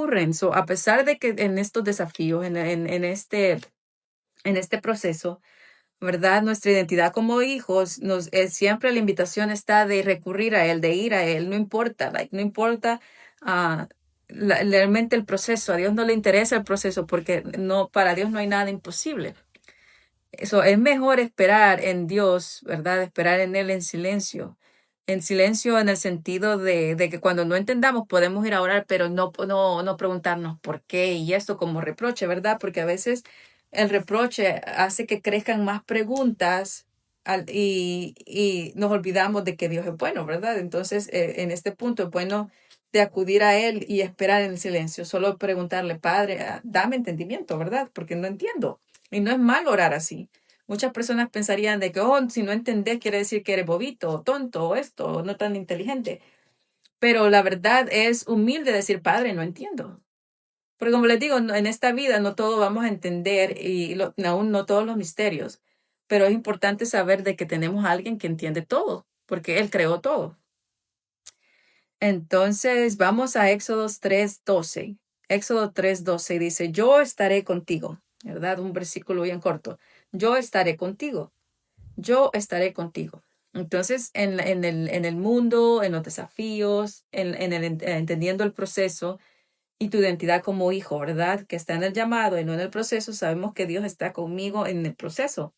ocurren. So, a pesar de que en estos desafíos, en este proceso, ¿verdad? Nuestra identidad como hijos, siempre la invitación está de recurrir a Él, de ir a Él, no importa, no importa ah, realmente el proceso. A Dios no le interesa el proceso porque no, para Dios no hay nada imposible. Eso es mejor esperar en Dios, ¿verdad? Esperar en Él en silencio. En silencio en el sentido de que cuando no entendamos podemos ir a orar, pero no preguntarnos por qué y esto como reproche, ¿verdad? Porque a veces el reproche hace que crezcan más preguntas y nos olvidamos de que Dios es bueno, ¿verdad? Entonces, en este punto es bueno de acudir a Él y esperar en el silencio, solo preguntarle, Padre, dame entendimiento, ¿verdad? Porque no entiendo. Y no es mal orar así. Muchas personas pensarían de que, oh, si no entendés quiere decir que eres bobito, o tonto, o esto, o no tan inteligente. Pero la verdad es humilde decir, Padre, no entiendo. Porque como les digo, en esta vida no todo vamos a entender y aún no todos los misterios. Pero es importante saber de que tenemos a alguien que entiende todo, porque Él creó todo. Entonces, vamos a Éxodo 3:12. Éxodo 3:12 dice, yo estaré contigo, ¿verdad? Un versículo bien corto. Yo estaré contigo. Yo estaré contigo. Entonces, en el mundo, en los desafíos, entendiendo el proceso y tu identidad como hijo, ¿verdad? Que está en el llamado y no en el proceso, sabemos que Dios está conmigo en el proceso,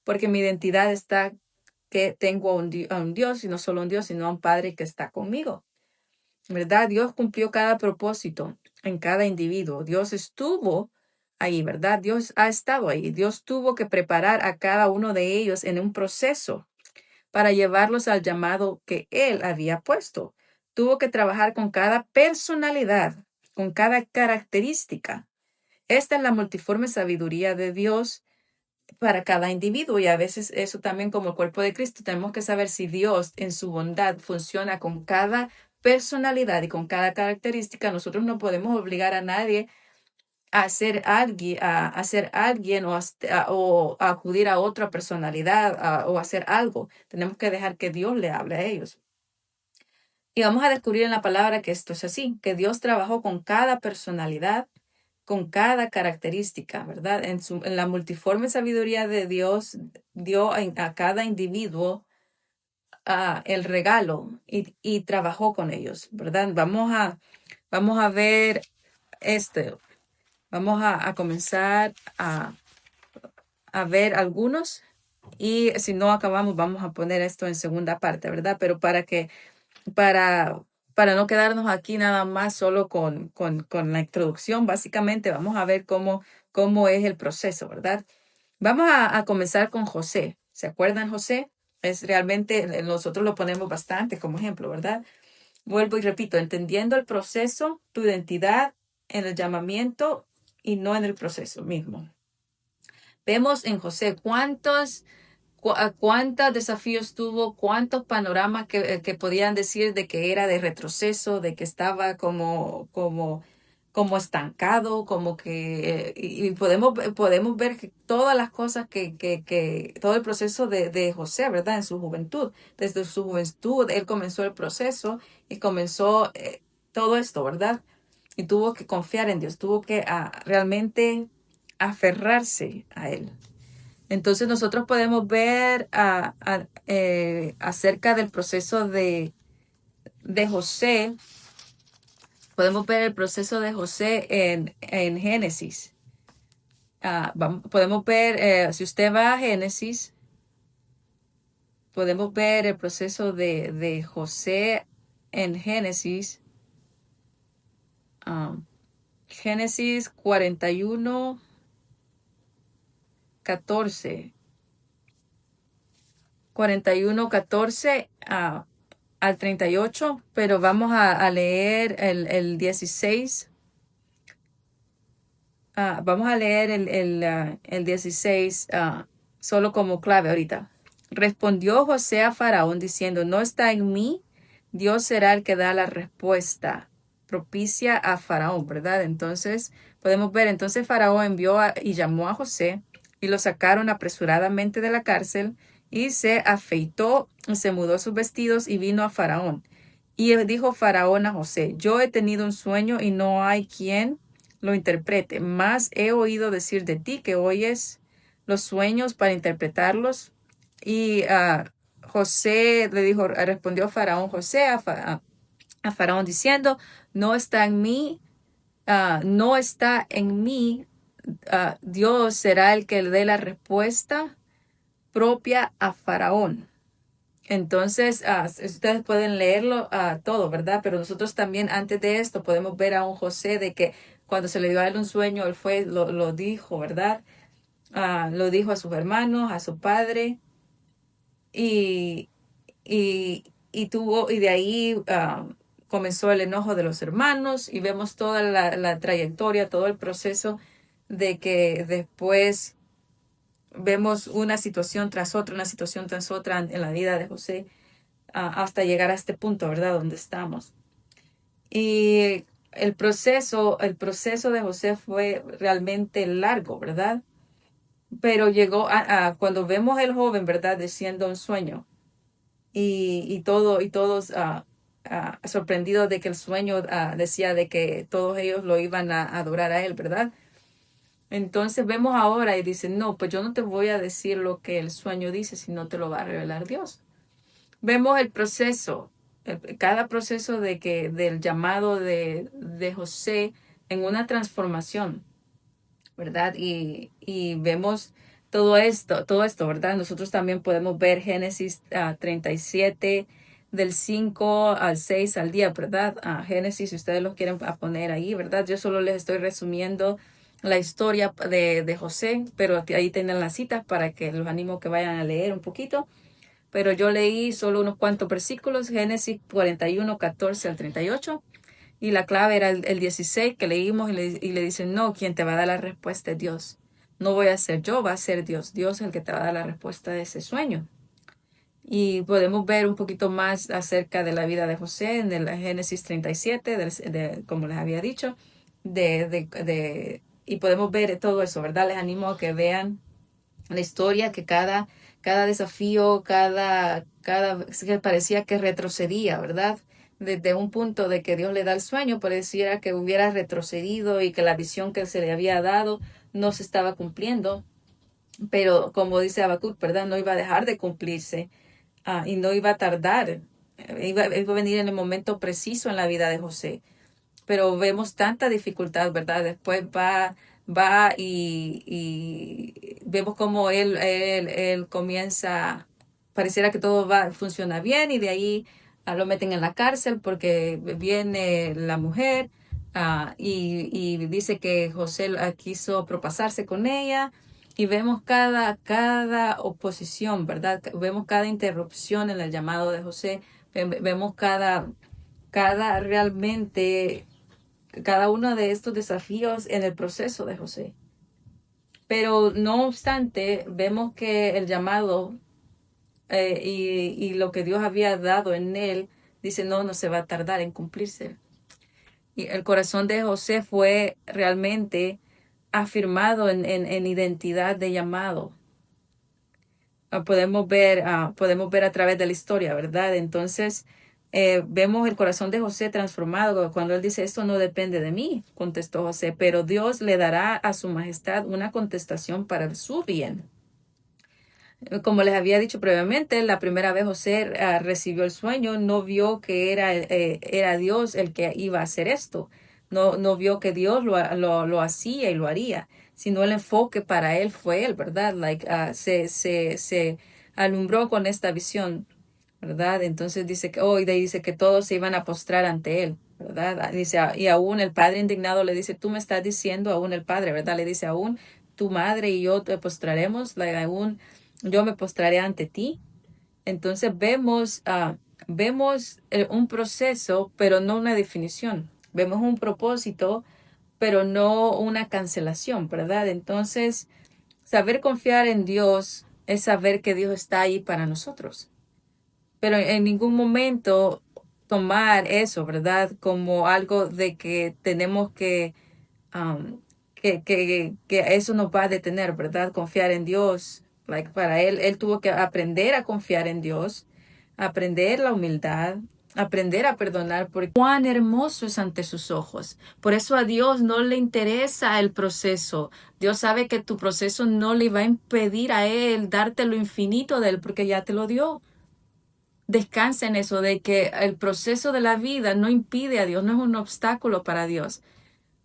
porque mi identidad está que tengo a un Dios, y no solo un Dios, sino a un Padre que está conmigo. ¿Verdad? Dios cumplió cada propósito en cada individuo. Dios estuvo ahí, ¿verdad? Dios ha estado ahí. Dios tuvo que preparar a cada uno de ellos en un proceso para llevarlos al llamado que Él había puesto. Tuvo que trabajar con cada personalidad, con cada característica. Esta es la multiforme sabiduría de Dios para cada individuo y a veces eso también como el cuerpo de Cristo tenemos que saber si Dios en su bondad funciona con cada personalidad y con cada característica. Nosotros no podemos obligar a nadie a ser alguien o a acudir a otra personalidad o a hacer algo. Tenemos que dejar que Dios le hable a ellos. Y vamos a descubrir en la palabra que esto es así, que Dios trabajó con cada personalidad, con cada característica, ¿verdad? En la multiforme sabiduría de Dios, dio a cada individuo el regalo y trabajó con ellos, ¿verdad? Vamos a ver este, vamos a comenzar a ver algunos y si no acabamos, vamos a poner esto en segunda parte, ¿verdad? Pero para, para no quedarnos aquí nada más solo con la introducción, básicamente vamos a ver cómo es el proceso, ¿verdad? Vamos a comenzar con José. ¿Se acuerdan José? Es realmente, nosotros lo ponemos bastante como ejemplo, ¿verdad? Vuelvo y repito, entendiendo el proceso, tu identidad en el llamamiento y no en el proceso mismo. Vemos en José cuántos desafíos tuvo, cuántos panoramas que podían decir de que era de retroceso, de que estaba como estancado, como que, y podemos ver que todas las cosas todo el proceso de José, ¿verdad? En su juventud. Desde su juventud, él comenzó el proceso y comenzó todo esto, ¿verdad? Y tuvo que confiar en Dios, tuvo que realmente aferrarse a Él. Entonces nosotros podemos ver acerca del proceso de José, podemos ver el proceso de José en Génesis. Podemos ver, si usted va a Génesis, podemos ver el proceso de José en Génesis. Génesis 41, 14. 41, 14 al 38, pero vamos a leer el 16. Vamos a leer el 16 solo como clave ahorita. Respondió José a Faraón diciendo, no está en mí, Dios será el que da la respuesta propicia a Faraón, ¿verdad? Entonces, podemos ver, entonces Faraón envió y llamó a José y lo sacaron apresuradamente de la cárcel y se afeitó, se mudó sus vestidos y vino a Faraón. Y dijo Faraón a José, yo he tenido un sueño y no hay quien lo interprete, mas he oído decir de ti que oyes los sueños para interpretarlos. Y José le dijo, respondió Faraón José a Faraón diciendo, no está en mí, no está en mí, Dios será el que le dé la respuesta propia a Faraón. Entonces, ustedes pueden leerlo todo, ¿verdad? Pero nosotros también antes de esto podemos ver a un José de que cuando se le dio a él un sueño, él fue, lo dijo, ¿verdad? Lo dijo a sus hermanos, a su padre, y, y de ahí comenzó el enojo de los hermanos, y vemos toda la trayectoria, todo el proceso de que después vemos una situación tras otra en la vida de José hasta llegar a este punto, ¿verdad? Donde estamos. Y el proceso de José fue realmente largo, ¿verdad? Pero llegó cuando vemos el joven, ¿verdad? Diciendo un sueño y todos sorprendidos de que el sueño decía de que todos ellos lo iban a adorar a él, ¿verdad? Entonces vemos ahora y dicen, no, pues yo no te voy a decir lo que el sueño dice, sino te lo va a revelar Dios. Vemos el proceso, cada proceso del llamado de José en una transformación, ¿verdad? Y vemos todo esto, ¿verdad? Nosotros también podemos ver Génesis 37, del 5 al 6 al día, ¿verdad? Génesis, si ustedes lo quieren poner ahí, ¿verdad? Yo solo les estoy resumiendo la historia de José, pero ahí tienen las citas para que los animo que vayan a leer un poquito. Pero yo leí solo unos cuantos versículos, Génesis 41, 14 al 38, y la clave era el 16 que leímos y le dicen, no, quien te va a dar la respuesta es Dios. No voy a ser yo, va a ser Dios. Dios es el que te va a dar la respuesta de ese sueño. Y podemos ver un poquito más acerca de la vida de José en el Génesis 37, como les había dicho, y podemos ver todo eso, ¿verdad? Les animo a que vean la historia, que cada desafío, que parecía que retrocedía, ¿verdad? Desde un punto de que Dios le da el sueño, pareciera que hubiera retrocedido y que la visión que se le había dado no se estaba cumpliendo, pero como dice Habacuc, ¿verdad? No iba a dejar de cumplirse, y no iba a tardar, iba a venir en el momento preciso en la vida de José, pero vemos tanta dificultad, ¿verdad? Después va y vemos cómo él comienza, pareciera que todo funciona bien y de ahí lo meten en la cárcel porque viene la mujer y dice que José quiso propasarse con ella y vemos cada oposición, ¿verdad? Vemos cada interrupción en el llamado de José, vemos realmente cada uno de estos desafíos en el proceso de José. Pero no obstante, vemos que el llamado y lo que Dios había dado en él, dice, no, no se va a tardar en cumplirse. Y el corazón de José fue realmente afirmado en identidad de llamado. Podemos ver a través de la historia, ¿verdad? Entonces, vemos el corazón de José transformado cuando él dice, esto no depende de mí, contestó José, pero Dios le dará a su majestad una contestación para su bien. Como les había dicho previamente, la primera vez José recibió el sueño, no vio que era Dios el que iba a hacer esto. No vio que Dios lo hacía y lo haría, sino el enfoque para él fue él, ¿verdad? Se alumbró con esta visión, ¿verdad? Entonces dice que hoy dice que todos se iban a postrar ante él, ¿verdad? Dice, y aún el padre indignado le dice, tú me estás diciendo, aún el padre, ¿verdad? Le dice, aún tu madre y yo te postraremos, aún yo me postraré ante ti. Entonces vemos un proceso, pero no una definición. Vemos un propósito, pero no una cancelación, ¿verdad? Entonces, saber confiar en Dios es saber que Dios está ahí para nosotros. Pero en ningún momento tomar eso, ¿verdad? Como algo de que tenemos um, que eso nos va a detener, ¿verdad? Confiar en Dios. Para él tuvo que aprender a confiar en Dios, aprender la humildad, aprender a perdonar, porque cuán hermoso es ante sus ojos. Por eso a Dios no le interesa el proceso. Dios sabe que tu proceso no le va a impedir a Él darte lo infinito de Él, porque ya te lo dio. Descansa en eso, de que el proceso de la vida no impide a Dios, no es un obstáculo para Dios.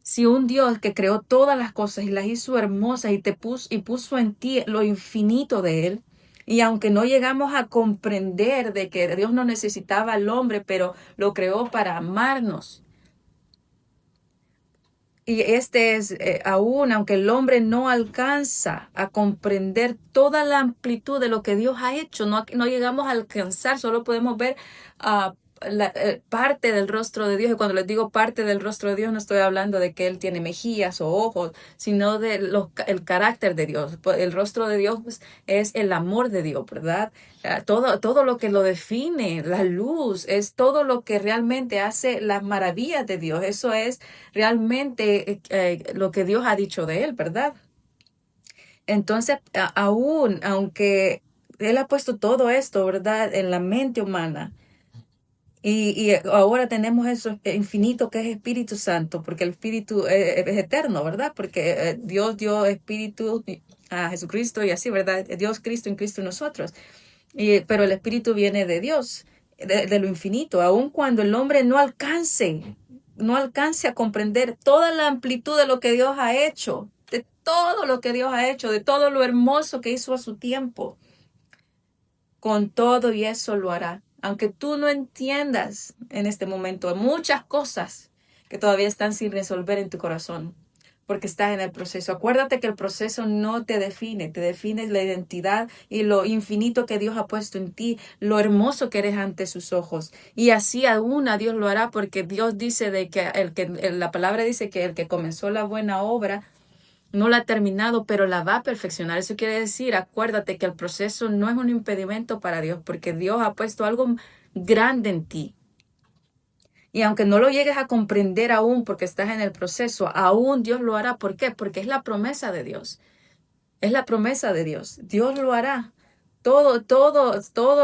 Si un Dios que creó todas las cosas y las hizo hermosas y puso en ti lo infinito de Él, y aunque no llegamos a comprender de que Dios no necesitaba al hombre, pero lo creó para amarnos. Y este es, aún aunque el hombre no alcanza a comprender toda la amplitud de lo que Dios ha hecho, no llegamos a alcanzar, solo podemos ver parte del rostro de Dios. Y cuando les digo parte del rostro de Dios, no estoy hablando de que Él tiene mejillas o ojos, sino de el carácter de Dios. El rostro de Dios, pues, es el amor de Dios, ¿verdad? Todo lo que lo define, la luz, es todo lo que realmente hace las maravillas de Dios. Eso es realmente lo que Dios ha dicho de él, ¿verdad? Entonces, aún, aunque Él ha puesto todo esto, ¿verdad?, en la mente humana, y ahora tenemos eso infinito que es Espíritu Santo, porque el Espíritu es eterno, ¿verdad? Porque Dios dio Espíritu a Jesucristo y así, ¿verdad? Dios Cristo en Cristo en nosotros. Pero el Espíritu viene de Dios, de lo infinito, aun cuando el hombre no alcance a comprender toda la amplitud de lo que Dios ha hecho, de todo lo que Dios ha hecho, de todo lo hermoso que hizo a su tiempo. Con todo y eso lo hará. Aunque tú no entiendas en este momento muchas cosas que todavía están sin resolver en tu corazón, porque estás en el proceso. Acuérdate que el proceso no te define la identidad y lo infinito que Dios ha puesto en ti, lo hermoso que eres ante sus ojos. Y así aún a Dios lo hará, porque Dios dice de que la palabra dice que el que comenzó la buena obra no la ha terminado, pero la va a perfeccionar. Eso quiere decir, acuérdate que el proceso no es un impedimento para Dios, porque Dios ha puesto algo grande en ti. Y aunque no lo llegues a comprender aún porque estás en el proceso, aún Dios lo hará. ¿Por qué? Porque es la promesa de Dios. Es la promesa de Dios. Dios lo hará. Todo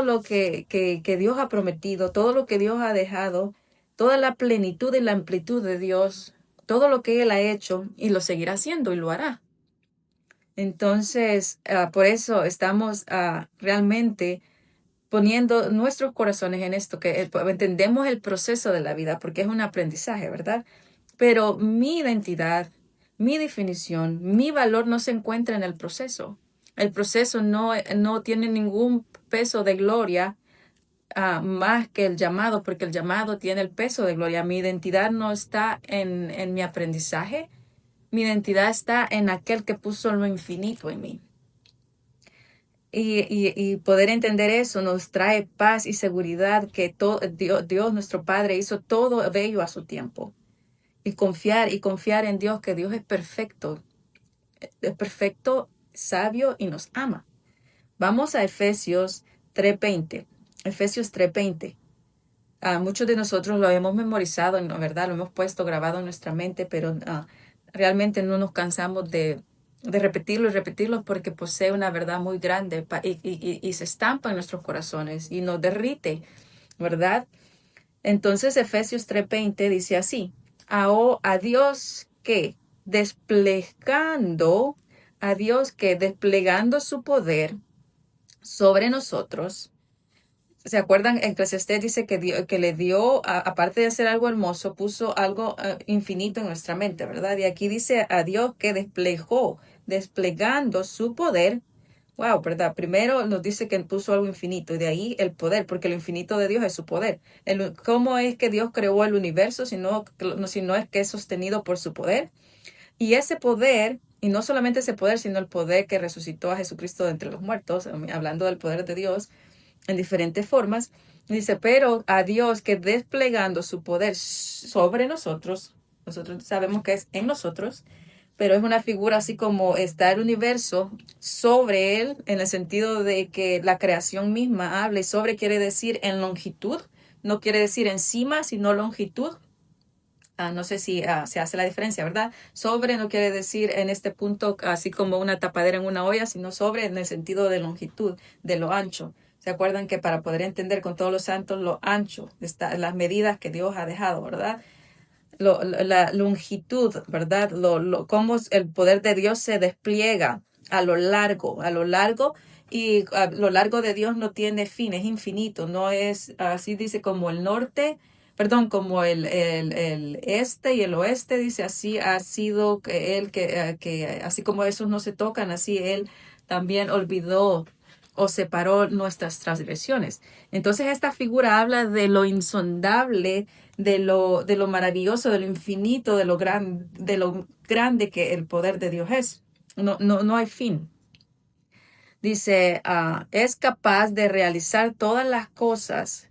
lo que Dios ha prometido, todo lo que Dios ha dejado, toda la plenitud y la amplitud de Dios, todo lo que Él ha hecho y lo seguirá haciendo y lo hará. Entonces, por eso estamos realmente poniendo nuestros corazones en esto, que entendemos el proceso de la vida, porque es un aprendizaje, ¿verdad? Pero mi identidad, mi definición, mi valor no se encuentra en el proceso. El proceso no tiene ningún peso de gloria más que el llamado, porque el llamado tiene el peso de gloria. Mi identidad no está en mi aprendizaje, mi identidad está en aquel que puso lo infinito en mí. Y poder entender eso nos trae paz y seguridad que Dios, nuestro Padre, hizo todo bello a su tiempo. Y confiar en Dios, que Dios es perfecto, sabio y nos ama. Vamos a Efesios 3:20. Efesios 3:20. Muchos de nosotros lo hemos memorizado, ¿no? ¿Verdad? Lo hemos puesto grabado en nuestra mente, pero realmente no nos cansamos de repetirlo y repetirlo, porque posee una verdad muy grande y se estampa en nuestros corazones y nos derrite, ¿verdad? Entonces Efesios 3:20 dice así: a Dios que desplegando su poder sobre nosotros. ¿Se acuerdan? Eclesiastés dice que le dio, aparte de hacer algo hermoso, puso algo infinito en nuestra mente, ¿verdad? Y aquí dice a Dios que desplegando su poder. Wow, ¿verdad? Primero nos dice que puso algo infinito, y de ahí el poder, porque lo infinito de Dios es su poder. ¿Cómo es que Dios creó el universo si no es que es sostenido por su poder? Y ese poder, y no solamente ese poder, sino el poder que resucitó a Jesucristo de entre los muertos, hablando del poder de Dios en diferentes formas, dice, pero a Dios que desplegando su poder sobre nosotros sabemos que es en nosotros, pero es una figura así como está el universo sobre él, en el sentido de que la creación misma habla, y sobre quiere decir en longitud, no quiere decir encima, sino longitud. No sé si se hace la diferencia, ¿verdad? Sobre no quiere decir en este punto así como una tapadera en una olla, sino sobre en el sentido de longitud, de lo ancho. ¿Se acuerdan que para poder entender con todos los santos lo ancho, las medidas que Dios ha dejado, ¿verdad? La longitud, ¿verdad? Cómo el poder de Dios se despliega a lo largo, y a lo largo de Dios no tiene fin, es infinito, no es, así dice, como el norte, perdón, como el este y el oeste, dice, así ha sido que él, así como esos no se tocan, así él también olvidó o separó nuestras transgresiones. Entonces esta figura habla de lo insondable, de lo maravilloso, de lo infinito, de lo grande que el poder de Dios es. No hay fin. Dice, es capaz de realizar todas las cosas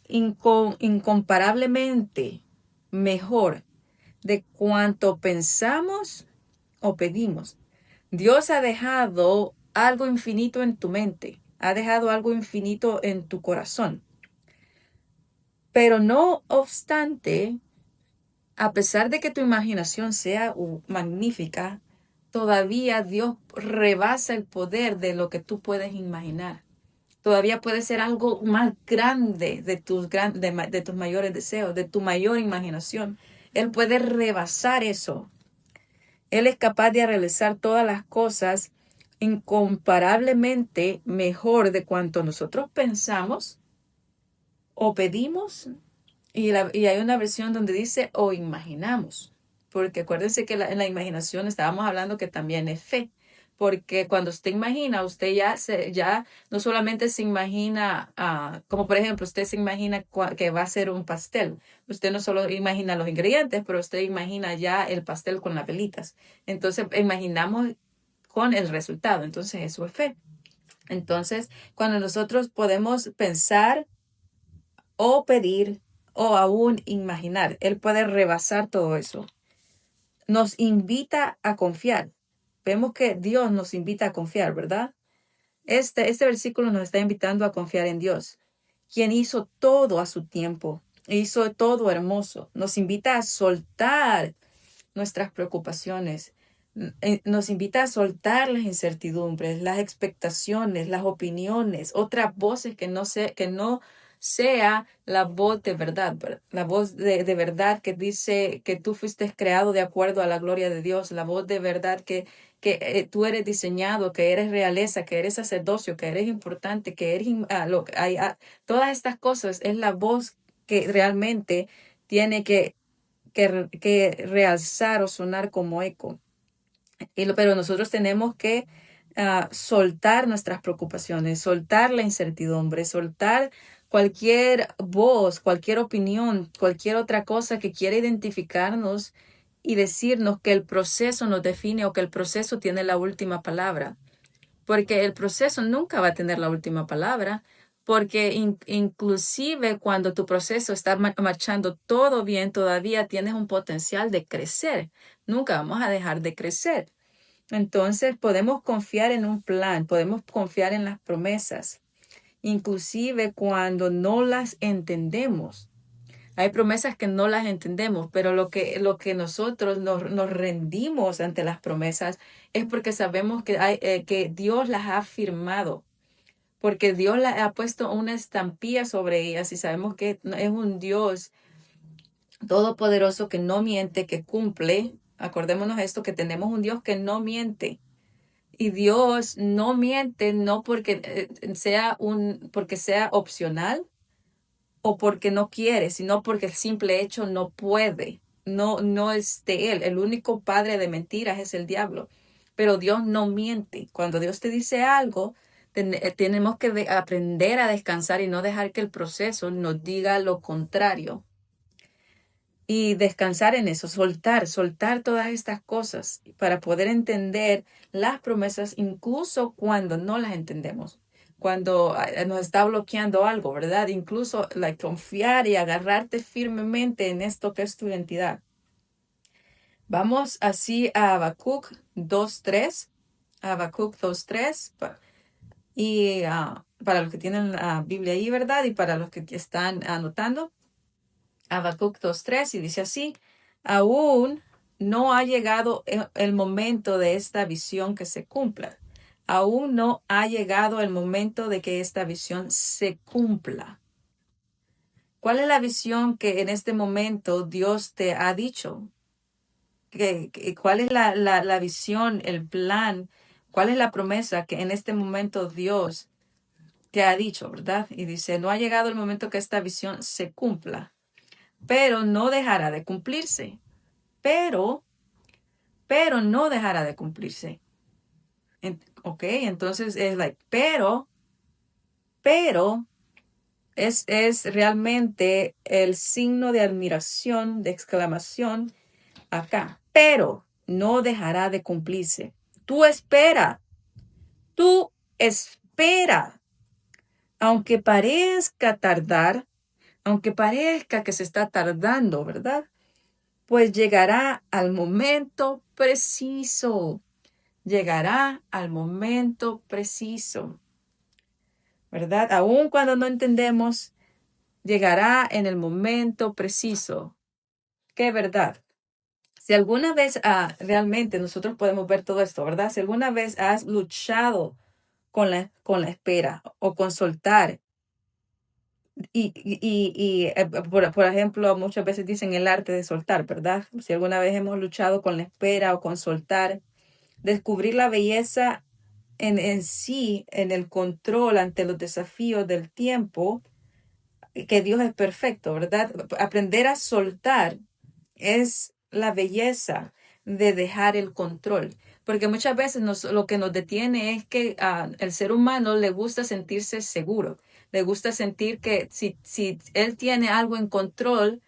incomparablemente mejor de cuanto pensamos o pedimos. Dios ha dejado algo infinito en tu mente, ha dejado algo infinito en tu corazón. Pero no obstante, a pesar de que tu imaginación sea magnífica, todavía Dios rebasa el poder de lo que tú puedes imaginar. Todavía puede ser algo más grande de tus mayores deseos, de tu mayor imaginación. Él puede rebasar eso. Él es capaz de realizar todas las cosas incomparablemente mejor de cuanto nosotros pensamos o pedimos, y hay una versión donde dice o imaginamos, porque acuérdense que en la imaginación estábamos hablando que también es fe, porque cuando usted imagina, usted ya no solamente se imagina, como por ejemplo, usted se imagina que va a ser un pastel. Usted no solo imagina los ingredientes, pero usted imagina ya el pastel con las velitas. Entonces imaginamos con el resultado. Entonces eso es fe. Entonces, cuando nosotros podemos pensar o pedir o aún imaginar, Él puede rebasar todo eso. Nos invita a confiar. Vemos que Dios nos invita a confiar, ¿verdad? Este versículo nos está invitando a confiar en Dios, quien hizo todo a su tiempo, hizo todo hermoso. Nos invita a soltar nuestras preocupaciones, nos invita a soltar las incertidumbres, las expectaciones, las opiniones, otras voces que no sea la voz de verdad, la voz de verdad que dice que tú fuiste creado de acuerdo a la gloria de Dios, la voz de verdad que tú eres diseñado, que eres realeza, que eres sacerdocio, que eres importante, que eres todas estas cosas es la voz que realmente tiene que realzar o sonar como eco. Pero nosotros tenemos que soltar nuestras preocupaciones, soltar la incertidumbre, soltar cualquier voz, cualquier opinión, cualquier otra cosa que quiera identificarnos y decirnos que el proceso nos define o que el proceso tiene la última palabra, porque el proceso nunca va a tener la última palabra, porque inclusive cuando tu proceso está marchando todo bien, todavía tienes un potencial de crecer. Nunca vamos a dejar de crecer. Entonces podemos confiar en un plan, podemos confiar en las promesas, inclusive cuando no las entendemos. Hay promesas que no las entendemos, pero lo que nosotros nos rendimos ante las promesas es porque sabemos que Dios las ha firmado, porque Dios las ha puesto una estampilla sobre ellas y sabemos que es un Dios todopoderoso que no miente, que cumple. Acordémonos esto, que tenemos un Dios que no miente. Y Dios no miente no porque porque sea opcional o porque no quiere, sino porque el simple hecho no puede. No es de él. El único padre de mentiras es el diablo. Pero Dios no miente. Cuando Dios te dice algo, tenemos que aprender a descansar y no dejar que el proceso nos diga lo contrario. Y descansar en eso, soltar todas estas cosas para poder entender las promesas incluso cuando no las entendemos, cuando nos está bloqueando algo, ¿verdad? Incluso confiar y agarrarte firmemente en esto que es tu identidad. Vamos así a Habacuc 2:3, Habacuc 2:3, y para los que tienen la Biblia ahí, ¿verdad? Y para los que están anotando. Habacuc 2:3 y dice así: aún no ha llegado el momento de esta visión que se cumpla. aún no ha llegado el momento de que esta visión se cumpla. ¿Cuál es la visión que en este momento Dios te ha dicho? ¿Cuál es la visión, el plan? ¿Cuál es la promesa que en este momento Dios te ha dicho, verdad? Y dice, no ha llegado el momento que esta visión se cumpla, pero no dejará de cumplirse. Pero, pero no dejará de cumplirse. Ok, entonces es like, pero es realmente el signo de admiración, de exclamación acá. Pero no dejará de cumplirse. Tú espera, tú espera. Aunque parezca tardar, aunque parezca que se está tardando, ¿verdad? Pues llegará al momento preciso. Llegará al momento preciso, ¿verdad? Aun cuando no entendemos, llegará en el momento preciso. ¿Qué verdad? Si alguna vez realmente nosotros podemos ver todo esto, ¿verdad? Si alguna vez has luchado con la espera o con soltar, por ejemplo, muchas veces dicen el arte de soltar, ¿verdad? Si alguna vez hemos luchado con la espera o con soltar, descubrir la belleza en sí, en el control ante los desafíos del tiempo, que Dios es perfecto, ¿verdad? Aprender a soltar es la belleza de dejar el control. Porque muchas veces lo que nos detiene es que el ser humano le gusta sentirse seguro, le gusta sentir que si él tiene algo en control,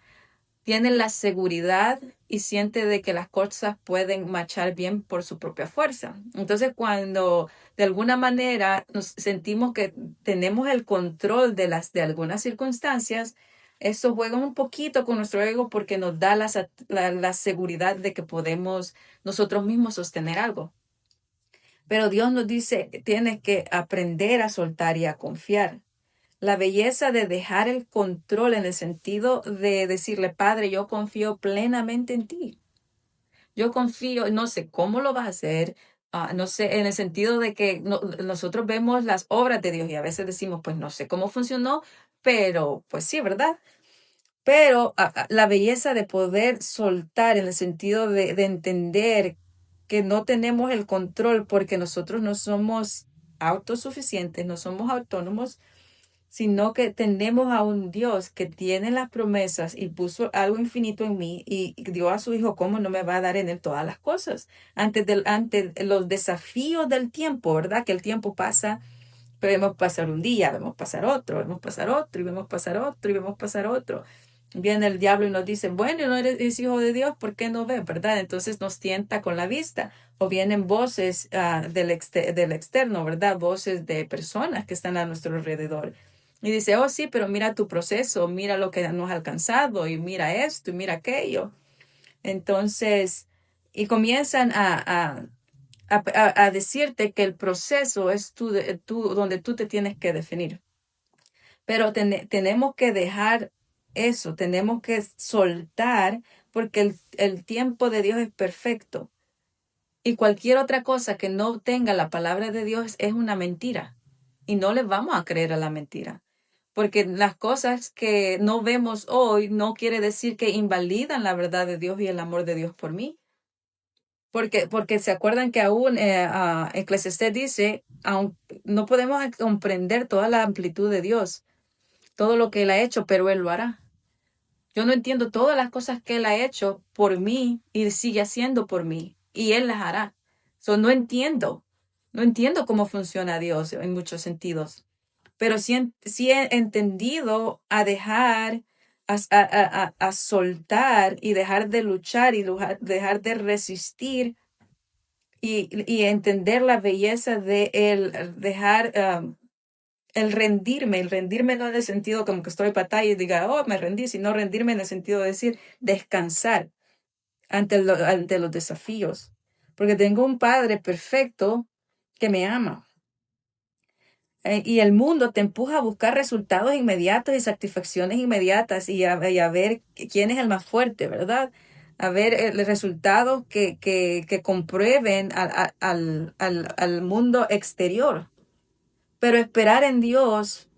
tiene la seguridad y siente de que las cosas pueden marchar bien por su propia fuerza. Entonces, cuando de alguna manera nos sentimos que tenemos el control de algunas circunstancias, eso juega un poquito con nuestro ego porque nos da la seguridad de que podemos nosotros mismos sostener algo. Pero Dios nos dice, tienes que aprender a soltar y a confiar. La belleza de dejar el control en el sentido de decirle, Padre, yo confío plenamente en ti. Yo confío, no sé cómo lo vas a hacer, no sé, en el sentido de que nosotros vemos las obras de Dios y a veces decimos, pues no sé cómo funcionó, pero pues sí, ¿verdad? Pero la belleza de poder soltar en el sentido de entender que no tenemos el control porque nosotros no somos autosuficientes, no somos autónomos, sino que tenemos a un Dios que tiene las promesas y puso algo infinito en mí y dio a su Hijo, ¿cómo no me va a dar en él todas las cosas? Ante los desafíos del tiempo, ¿verdad? Que el tiempo pasa, pero vemos pasar un día, vemos pasar otro, vemos pasar otro, y vemos pasar otro, y vemos pasar otro. Viene el diablo y nos dice, bueno, no eres hijo de Dios, ¿por qué no ves, verdad? Entonces nos tienta con la vista. O vienen voces del externo, ¿verdad? Voces de personas que están a nuestro alrededor. Y dice, oh sí, pero mira tu proceso, mira lo que nos ha alcanzado, y mira esto, y mira aquello. Entonces, y comienzan a decirte que el proceso es donde tú te tienes que definir. Pero tenemos que dejar eso, tenemos que soltar porque el tiempo de Dios es perfecto. Y cualquier otra cosa que no tenga la palabra de Dios es una mentira. Y no le vamos a creer a la mentira. Porque las cosas que no vemos hoy no quiere decir que invalidan la verdad de Dios y el amor de Dios por mí. Porque se acuerdan que aún Eclesiastés dice, aun, no podemos comprender toda la amplitud de Dios, todo lo que Él ha hecho, pero Él lo hará. Yo no entiendo todas las cosas que Él ha hecho por mí y sigue haciendo por mí, y Él las hará. No entiendo, no entiendo cómo funciona Dios en muchos sentidos, pero sí he entendido a dejar, a soltar y dejar de luchar y dejar de resistir y entender la belleza de el dejar, el rendirme no en el sentido como que estoy en batalla y diga, oh, me rendí, sino rendirme en el sentido de decir, descansar ante los desafíos. Porque tengo un Padre perfecto que me ama. Y el mundo te empuja a buscar resultados inmediatos y satisfacciones inmediatas y a ver quién es el más fuerte, ¿verdad? a ver el resultado que comprueben al mundo exterior. Pero esperar en Dios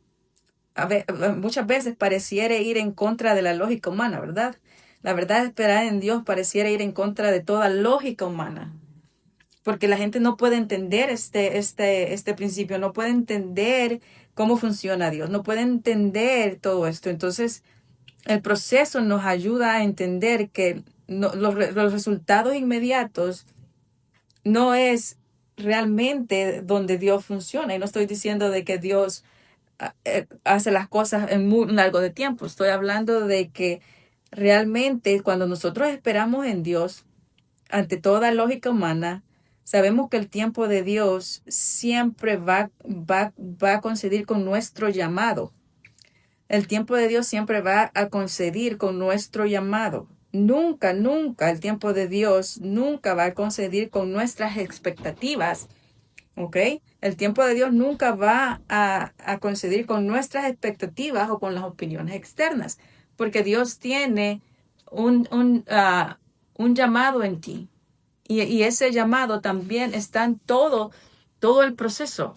muchas veces pareciera ir en contra de la lógica humana, ¿verdad? La verdad, esperar en Dios pareciera ir en contra de toda lógica humana, porque la gente no puede entender este principio, no puede entender cómo funciona Dios, no puede entender todo esto. Entonces, el proceso nos ayuda a entender que los resultados inmediatos no es realmente donde Dios funciona. Y no estoy diciendo de que Dios hace las cosas en muy largo de tiempo. Estoy hablando de que realmente cuando nosotros esperamos en Dios, ante toda lógica humana, sabemos que el tiempo de Dios siempre va a coincidir con nuestro llamado. El tiempo de Dios siempre va a coincidir con nuestro llamado. Nunca, nunca el tiempo de Dios nunca va a coincidir con nuestras expectativas. ¿Ok? El tiempo de Dios nunca va a coincidir con nuestras expectativas o con las opiniones externas, porque Dios tiene un llamado en ti. Y ese llamado también está en todo el proceso.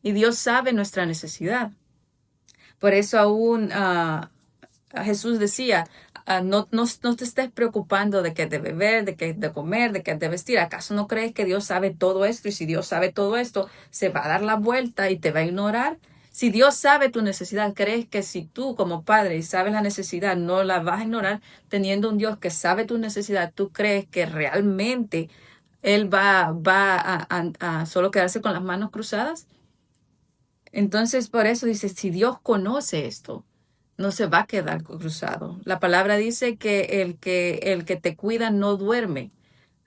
Y Dios sabe nuestra necesidad. Por eso aún Jesús decía, no te estés preocupando de qué de beber, de qué de comer, de qué de vestir. ¿Acaso no crees que Dios sabe todo esto? Y si Dios sabe todo esto, se va a dar la vuelta y te va a ignorar. Si Dios sabe tu necesidad, ¿crees que si tú como padre y sabes la necesidad, no la vas a ignorar? Teniendo un Dios que sabe tu necesidad, ¿tú crees que realmente Él va a solo quedarse con las manos cruzadas? Entonces, por eso dice, si Dios conoce esto, no se va a quedar cruzado. La palabra dice que el que te cuida no duerme.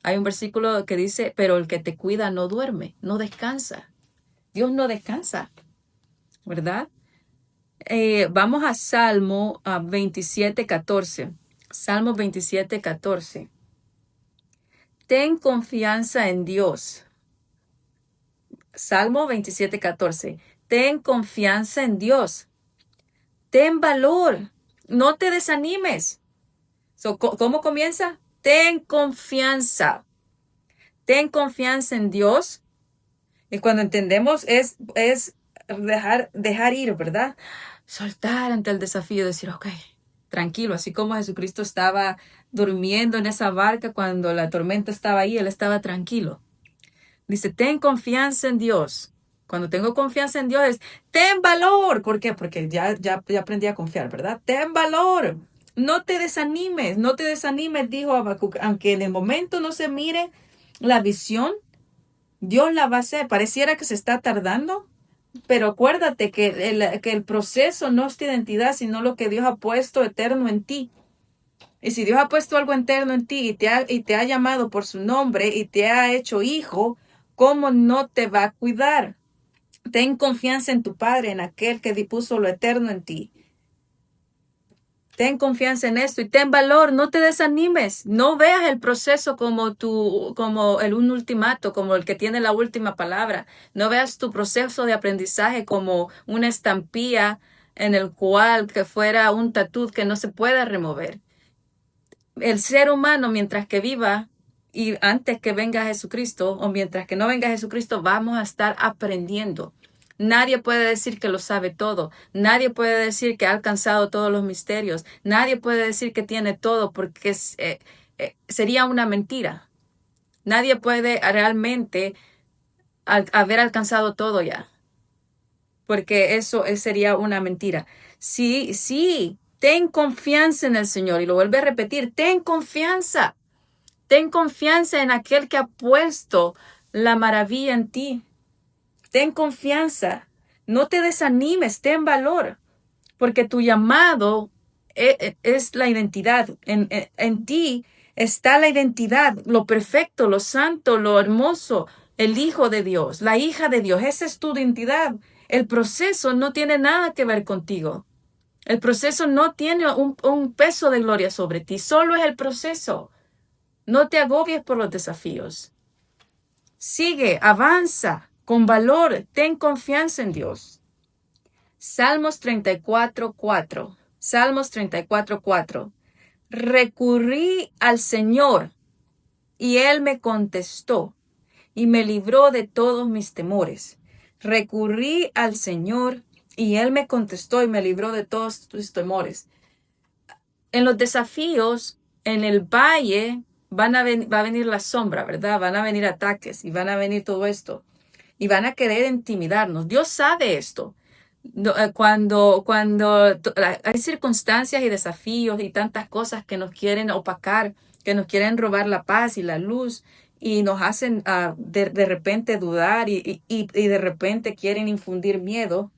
Hay un versículo que dice, pero el que te cuida no duerme, no descansa. Dios no descansa, ¿verdad? Vamos a Salmo 27:14. Salmo 27:14. Ten confianza en Dios. Salmo 27:14. Ten confianza en Dios. Ten valor, no te desanimes. ¿Cómo comienza? Ten confianza en Dios. Y cuando entendemos es dejar ir, ¿verdad? Soltar ante el desafío, decir, ok, tranquilo, así como Jesucristo estaba durmiendo en esa barca cuando la tormenta estaba ahí, él estaba tranquilo. Dice, ten confianza en Dios. Cuando tengo confianza en Dios es, ten valor. ¿Por qué? Porque ya aprendí a confiar, ¿verdad? Ten valor. No te desanimes, dijo Habacuc. Aunque en el momento no se mire la visión, Dios la va a hacer. Pareciera que se está tardando, pero acuérdate que el proceso no es tu identidad, sino lo que Dios ha puesto eterno en ti. Y si Dios ha puesto algo eterno en ti y te ha llamado por su nombre y te ha hecho hijo, ¿cómo no te va a cuidar? Ten confianza en tu Padre, en aquel que dispuso lo eterno en ti. Ten confianza en esto y ten valor, no te desanimes, no veas el proceso como un ultimato, como el que tiene la última palabra. No veas tu proceso de aprendizaje como una estampilla en el cual que fuera un tatú que no se pueda remover. El ser humano, mientras que viva y antes que venga Jesucristo o mientras que no venga Jesucristo, vamos a estar aprendiendo. Nadie puede decir que lo sabe todo. Nadie puede decir que ha alcanzado todos los misterios. Nadie puede decir que tiene todo porque sería una mentira. Nadie puede realmente haber alcanzado todo ya, porque eso sería una mentira. Sí, sí, ten confianza en el Señor. Y lo vuelve a repetir, ten confianza. Ten confianza en aquel que ha puesto la maravilla en ti. Ten confianza. No te desanimes, ten valor, porque tu llamado es la identidad. En ti está la identidad, lo perfecto, lo santo, lo hermoso, el Hijo de Dios, la hija de Dios. Esa es tu identidad. El proceso no tiene nada que ver contigo. El proceso no tiene un peso de gloria sobre ti, solo es el proceso. No te agobies por los desafíos. Sigue, avanza con valor, ten confianza en Dios. Salmos 34:4. Salmos 34:4. Recurrí al Señor y Él me contestó y me libró de todos mis temores. Recurrí al Señor y Él me contestó y me libró de todos tus temores. En los desafíos, en el valle, va a venir la sombra, ¿verdad? Van a venir ataques y van a venir todo esto. Y van a querer intimidarnos. Dios sabe esto. Hay circunstancias y desafíos y tantas cosas que nos quieren opacar, que nos quieren robar la paz y la luz y nos hacen de repente dudar y de repente quieren infundir miedo.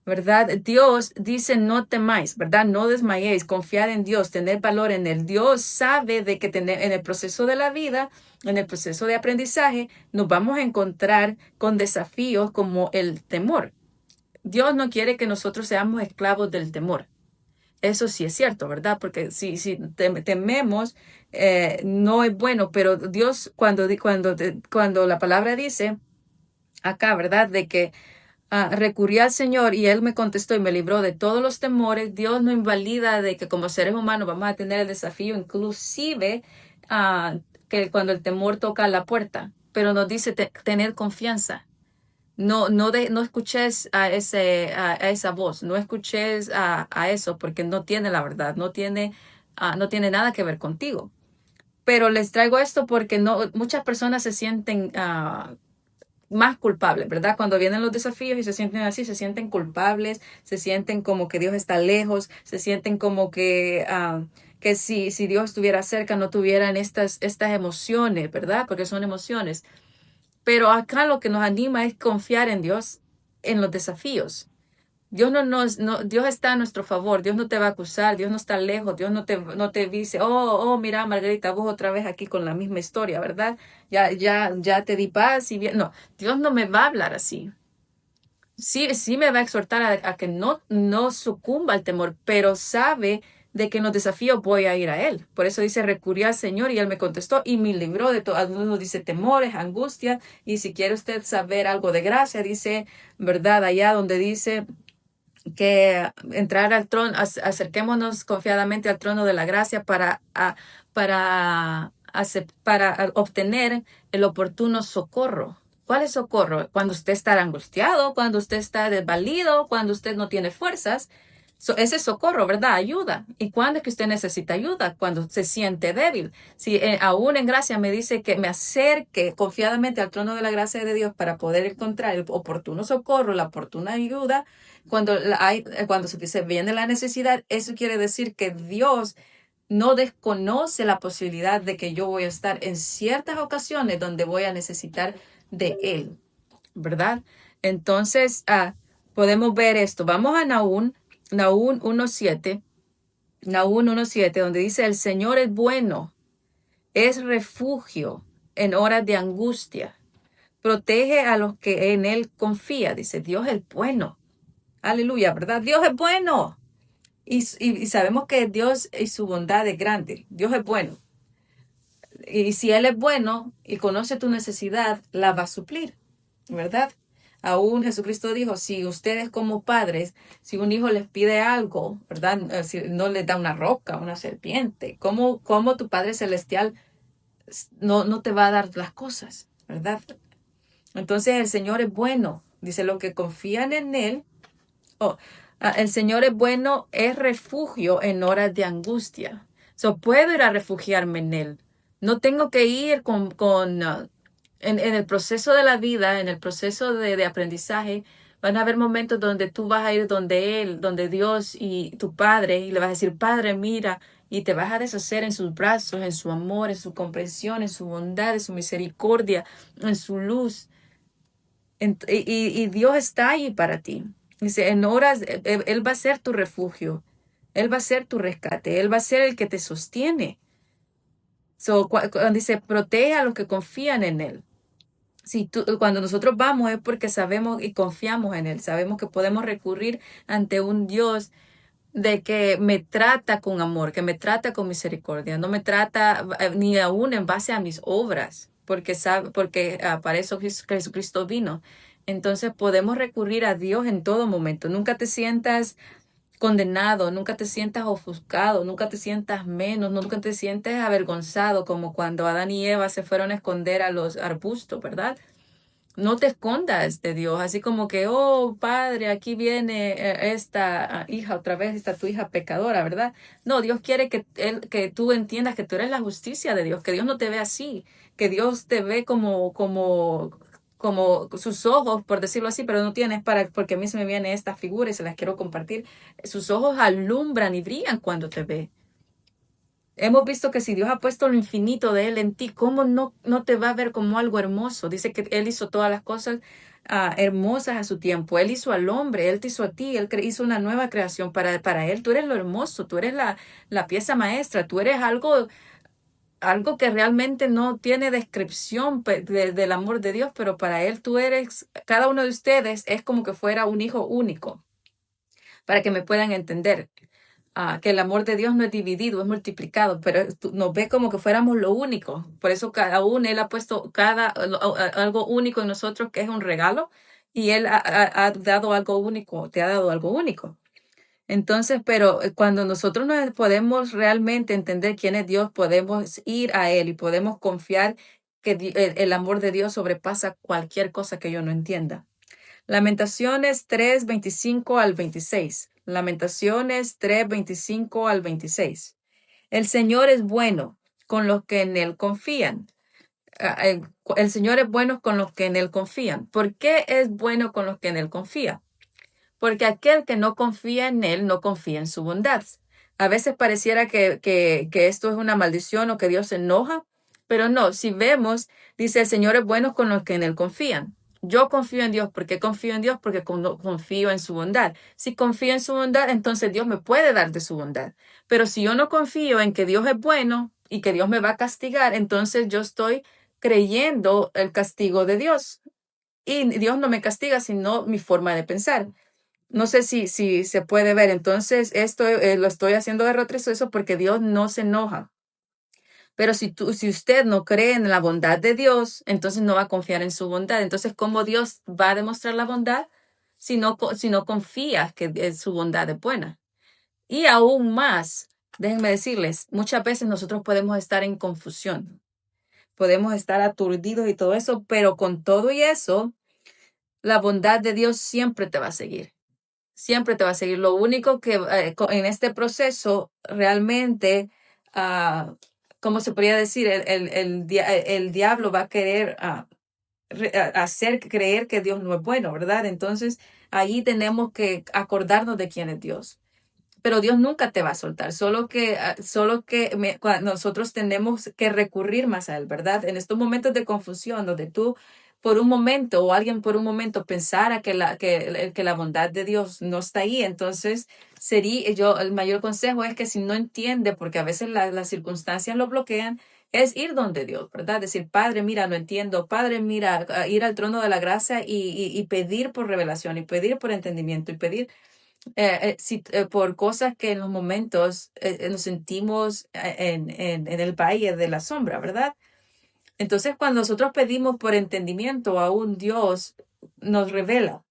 ¿Verdad? Dios dice no temáis, ¿verdad? No desmayéis, confiar en Dios, tener valor en Él. Dios sabe de que en el proceso de la vida, en el proceso de aprendizaje, nos vamos a encontrar con desafíos como el temor. Dios no quiere que nosotros seamos esclavos del temor. Eso sí es cierto, ¿verdad? Porque si tememos, no es bueno, pero Dios cuando la palabra dice acá, ¿verdad? De que recurrí al Señor y Él me contestó y me libró de todos los temores. Dios no invalida de que como seres humanos vamos a tener el desafío, inclusive que cuando el temor toca la puerta, pero nos dice tener confianza. No escuches a esa voz, no escuches a eso porque no tiene la verdad, no tiene nada que ver contigo. Pero les traigo esto porque muchas personas se sienten más culpables, ¿verdad? Cuando vienen los desafíos y se sienten así, se sienten culpables, se sienten como que Dios está lejos, se sienten como que si Dios estuviera cerca no tuvieran estas emociones, ¿verdad? Porque son emociones. Pero acá lo que nos anima es confiar en Dios en los desafíos. Dios está a nuestro favor, Dios no te va a acusar, Dios no está lejos, Dios no te dice, mira, Margarita, vos otra vez aquí con la misma historia, ¿verdad? Ya te di paz y bien. No, Dios no me va a hablar así. Sí me va a exhortar a que no sucumba al temor, pero sabe de que en los desafíos voy a ir a Él. Por eso dice, recurrí al Señor y Él me contestó y me libró de todo. Algunos dice temores, angustia, y si quiere usted saber algo de gracia, dice, ¿verdad? Allá donde dice que entrar al trono, acerquémonos confiadamente al trono de la gracia para obtener el oportuno socorro. ¿Cuál es socorro? Cuando usted está angustiado, cuando usted está desvalido, cuando usted no tiene fuerzas. Ese socorro, ¿verdad? Ayuda. ¿Y cuándo es que usted necesita ayuda? Cuando se siente débil. Si aún en gracia me dice que me acerque confiadamente al trono de la gracia de Dios para poder encontrar el oportuno socorro, la oportuna ayuda, cuando se viene la necesidad, eso quiere decir que Dios no desconoce la posibilidad de que yo voy a estar en ciertas ocasiones donde voy a necesitar de Él, ¿verdad? Entonces, podemos ver esto. Vamos a Nahum 1:7, Nahum 1:7, donde dice, el Señor es bueno, es refugio en horas de angustia, protege a los que en Él confía. Dice, Dios es bueno. Aleluya, ¿verdad? Dios es bueno. Y sabemos que Dios y su bondad es grande. Dios es bueno. Y si Él es bueno y conoce tu necesidad, la va a suplir, ¿verdad? Aún Jesucristo dijo, si ustedes como padres, si un hijo les pide algo, ¿verdad? Si no les da una roca, una serpiente, ¿cómo tu Padre Celestial no te va a dar las cosas, ¿verdad? Entonces el Señor es bueno. Dice, los que confían en Él, el Señor es bueno, es refugio en horas de angustia. Puedo ir a refugiarme en Él. No tengo que ir en el proceso de la vida, en el proceso de aprendizaje. Van a haber momentos donde tú vas a ir donde Él, donde Dios y tu Padre, y le vas a decir, Padre, mira, y te vas a deshacer en sus brazos, en su amor, en su comprensión, en su bondad, en su misericordia, en su luz. Y Dios está ahí para ti. Dice, en horas, Él va a ser tu refugio, Él va a ser tu rescate, Él va a ser el que te sostiene. Cuando dice, protege a los que confían en Él. Cuando nosotros vamos es porque sabemos y confiamos en Él, sabemos que podemos recurrir ante un Dios de que me trata con amor, que me trata con misericordia, no me trata ni aún en base a mis obras, porque para eso Jesucristo vino. Entonces podemos recurrir a Dios en todo momento. Nunca te sientas condenado, nunca te sientas ofuscado, nunca te sientas menos, nunca te sientes avergonzado como cuando Adán y Eva se fueron a esconder a los arbustos, ¿verdad? No te escondas de Dios, así como que, oh Padre, aquí viene esta hija otra vez, esta tu hija pecadora, ¿verdad? No, Dios quiere que tú entiendas que tú eres la justicia de Dios, que Dios no te ve así, que Dios te ve como sus ojos, por decirlo así, pero no tienes porque a mí se me viene esta figura y se las quiero compartir. Sus ojos alumbran y brillan cuando te ve. Hemos visto que si Dios ha puesto lo infinito de Él en ti, ¿cómo no te va a ver como algo hermoso? Dice que Él hizo todas las cosas hermosas a su tiempo. Él hizo al hombre, Él te hizo a ti, Él hizo una nueva creación para Él. Tú eres lo hermoso, tú eres la pieza maestra, tú eres algo que realmente no tiene descripción del amor de Dios, pero para Él tú eres, cada uno de ustedes es como que fuera un hijo único, para que me puedan entender que el amor de Dios no es dividido, es multiplicado, pero nos ve como que fuéramos lo único. Por eso cada uno, Él ha puesto algo único en nosotros que es un regalo y Él ha dado algo único, te ha dado algo único. Entonces, pero cuando nosotros nos podemos realmente entender quién es Dios, podemos ir a Él y podemos confiar que el amor de Dios sobrepasa cualquier cosa que yo no entienda. Lamentaciones 3:25 al 26. Lamentaciones 3:25 al 26. El Señor es bueno con los que en Él confían. El Señor es bueno con los que en Él confían. ¿Por qué es bueno con los que en Él confían? Porque aquel que no confía en Él no confía en su bondad. A veces pareciera que esto es una maldición o que Dios se enoja, pero no, si vemos, dice el Señor es bueno con los que en Él confían. Yo confío en Dios. ¿Por qué confío en Dios? Porque confío en su bondad. Si confío en su bondad, entonces Dios me puede dar de su bondad. Pero si yo no confío en que Dios es bueno y que Dios me va a castigar, entonces yo estoy creyendo el castigo de Dios. Y Dios no me castiga, sino mi forma de pensar. No sé si se puede ver. Entonces, esto lo estoy haciendo de retroceso porque Dios no se enoja. Pero si usted no cree en la bondad de Dios, entonces no va a confiar en su bondad. Entonces, ¿cómo Dios va a demostrar la bondad si no confía que su bondad es buena? Y aún más, déjenme decirles, muchas veces nosotros podemos estar en confusión, podemos estar aturdidos y todo eso, pero con todo y eso, la bondad de Dios siempre te va a seguir. Siempre te va a seguir. Lo único que en este proceso realmente, ¿cómo se podría decir? El diablo va a querer hacer creer que Dios no es bueno, ¿verdad? Entonces, ahí tenemos que acordarnos de quién es Dios. Pero Dios nunca te va a soltar, solo que nosotros tenemos que recurrir más a Él, ¿verdad? En estos momentos de confusión, donde tú por un momento o alguien por un momento pensara que la bondad de Dios no está ahí, entonces el mayor consejo es que si no entiende, porque a veces las circunstancias lo bloquean, es ir donde Dios, ¿verdad? Decir, Padre, mira, no entiendo, Padre, mira, ir al trono de la gracia y pedir por revelación y pedir por entendimiento y pedir por cosas que en los momentos nos sentimos en el valle de la sombra, ¿verdad? Entonces, cuando nosotros pedimos por entendimiento a un Dios, nos revela.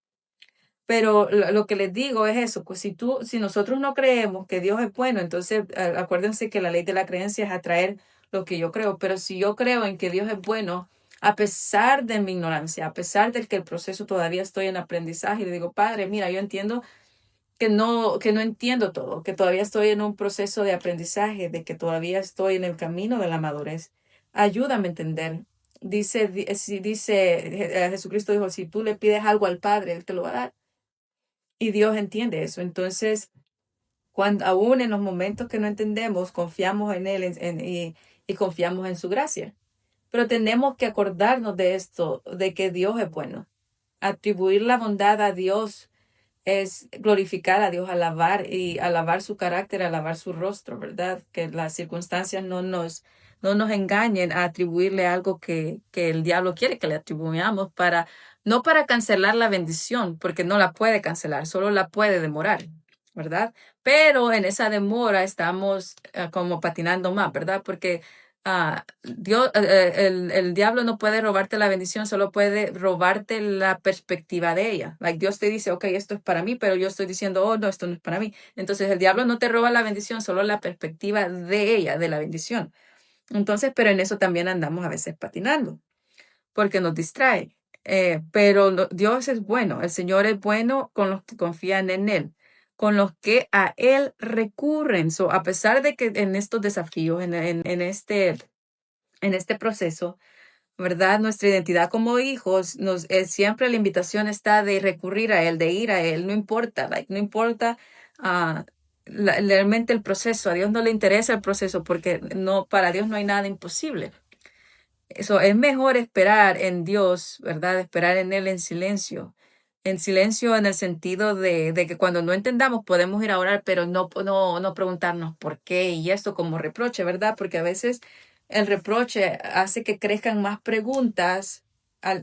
Pero lo que les digo es eso, pues si nosotros no creemos que Dios es bueno, entonces acuérdense que la ley de la creencia es atraer lo que yo creo, pero si yo creo en que Dios es bueno, a pesar de mi ignorancia, a pesar de que el proceso todavía estoy en aprendizaje, le digo, Padre, mira, yo entiendo que no entiendo todo, que todavía estoy en un proceso de aprendizaje, de que todavía estoy en el camino de la madurez. Ayúdame a entender. Jesucristo dijo, si tú le pides algo al Padre, Él te lo va a dar. Y Dios entiende eso. Entonces, cuando aún en los momentos que no entendemos, confiamos en Él y confiamos en su gracia. Pero tenemos que acordarnos de esto, de que Dios es bueno. Atribuir la bondad a Dios es glorificar a Dios, alabar su carácter, alabar su rostro, ¿verdad? Que las circunstancias no nos engañen a atribuirle algo que el diablo quiere que le atribuyamos no para cancelar la bendición, porque no la puede cancelar, solo la puede demorar, ¿verdad? Pero en esa demora estamos como patinando más, ¿verdad? Porque el diablo no puede robarte la bendición, solo puede robarte la perspectiva de ella. Like Dios te dice, ok, esto es para mí, pero yo estoy diciendo, oh, no, esto no es para mí. Entonces el diablo no te roba la bendición, solo la perspectiva de ella, de la bendición. Entonces, pero en eso también andamos a veces patinando, porque nos distrae. Pero Dios es bueno, el Señor es bueno con los que confían en Él, con los que a Él recurren. So, a pesar de que en estos desafíos, en este proceso, ¿verdad? Nuestra identidad como hijos, siempre la invitación está de recurrir a Él, de ir a Él, no importa, like, no importa realmente el proceso, a Dios no le interesa el proceso porque no, para Dios no hay nada imposible. Eso es mejor esperar en Dios, ¿verdad? Esperar en Él en silencio en el sentido de que cuando no entendamos podemos ir a orar, pero no preguntarnos por qué y esto como reproche, ¿verdad? Porque a veces el reproche hace que crezcan más preguntas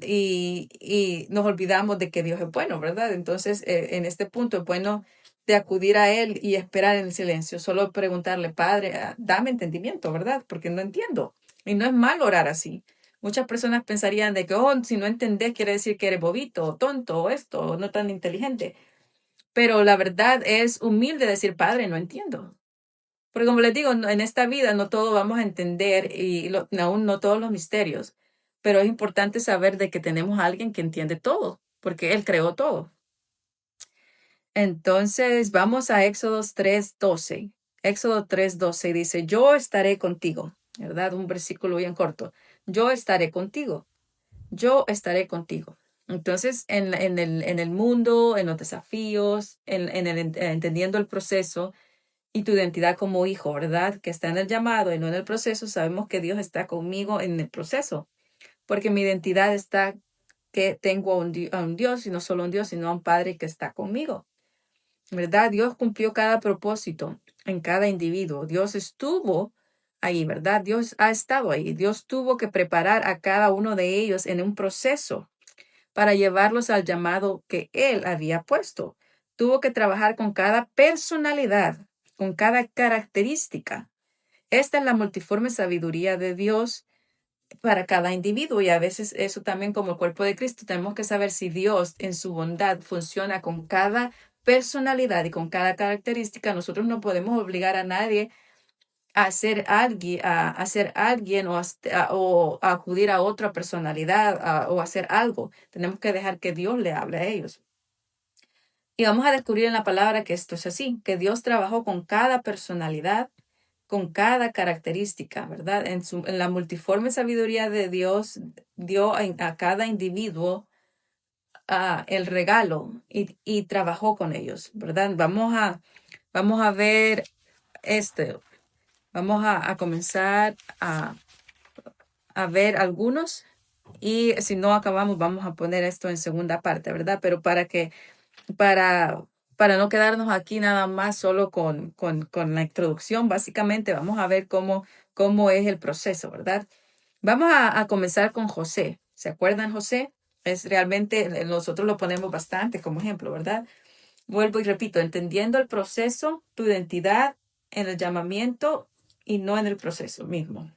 y nos olvidamos de que Dios es bueno, ¿verdad? Entonces, en este punto es bueno de acudir a Él y esperar en el silencio, solo preguntarle, Padre, dame entendimiento, ¿verdad? Porque no entiendo. Y no es mal orar así. Muchas personas pensarían de que, oh, si no entendés quiere decir que eres bobito, o tonto, o esto, o no tan inteligente. Pero la verdad es humilde decir, Padre, no entiendo. Porque como les digo, en esta vida no todo vamos a entender y aún no todos los misterios. Pero es importante saber de que tenemos a alguien que entiende todo, porque Él creó todo. Entonces vamos a Éxodo 3:12. Éxodo 3:12 dice, yo estaré contigo, ¿verdad? Un versículo bien corto. Yo estaré contigo. Yo estaré contigo. Entonces, en el mundo, en los desafíos, entendiendo el proceso y tu identidad como hijo, ¿verdad? Que está en el llamado y no en el proceso, sabemos que Dios está conmigo en el proceso, porque mi identidad está que tengo a un Dios, y no solo un Dios, sino a un Padre que está conmigo, ¿verdad? Dios cumplió cada propósito en cada individuo. Dios estuvo ahí, ¿verdad? Dios ha estado ahí. Dios tuvo que preparar a cada uno de ellos en un proceso para llevarlos al llamado que Él había puesto. Tuvo que trabajar con cada personalidad, con cada característica. Esta es la multiforme sabiduría de Dios para cada individuo y a veces eso también como el cuerpo de Cristo tenemos que saber si Dios en su bondad funciona con cada personalidad y con cada característica. Nosotros no podemos obligar a nadie a ser alguien o a acudir a otra personalidad o a hacer algo. Tenemos que dejar que Dios le hable a ellos. Y vamos a descubrir en la palabra que esto es así, que Dios trabajó con cada personalidad, con cada característica, ¿verdad? En la multiforme sabiduría de Dios dio a cada individuo el regalo y trabajó con ellos, ¿verdad? Vamos a ver este, vamos a comenzar a ver algunos y si no acabamos vamos a poner esto en segunda parte, ¿verdad? Pero para, para no quedarnos aquí nada más solo con la introducción, básicamente vamos a ver cómo es el proceso, ¿verdad? Vamos a comenzar con José. ¿Se acuerdan José? Es realmente, nosotros lo ponemos bastante como ejemplo, ¿verdad? Vuelvo y repito, entendiendo el proceso, tu identidad en el llamamiento y no en el proceso mismo.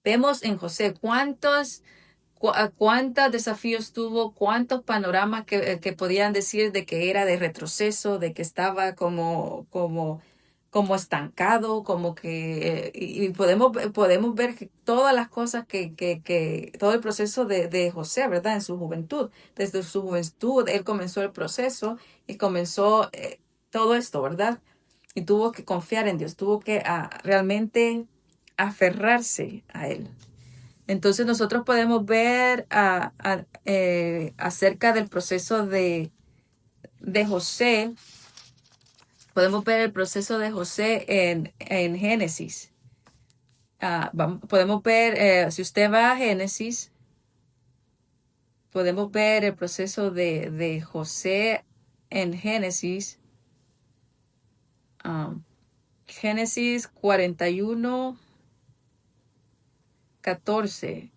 Vemos en José cuántos desafíos tuvo, cuántos panoramas que podían decir de que era de retroceso, de que estaba como estancado, como que, y podemos ver que todas las cosas todo el proceso de José, ¿verdad? En su juventud. Desde su juventud, él comenzó el proceso y comenzó todo esto, ¿verdad? Y tuvo que confiar en Dios, tuvo que realmente aferrarse a él. Entonces nosotros podemos ver acerca del proceso de José, podemos ver el proceso de José en Génesis. Podemos ver, si usted va a Génesis, podemos ver el proceso de José en Génesis. Génesis 41, 14.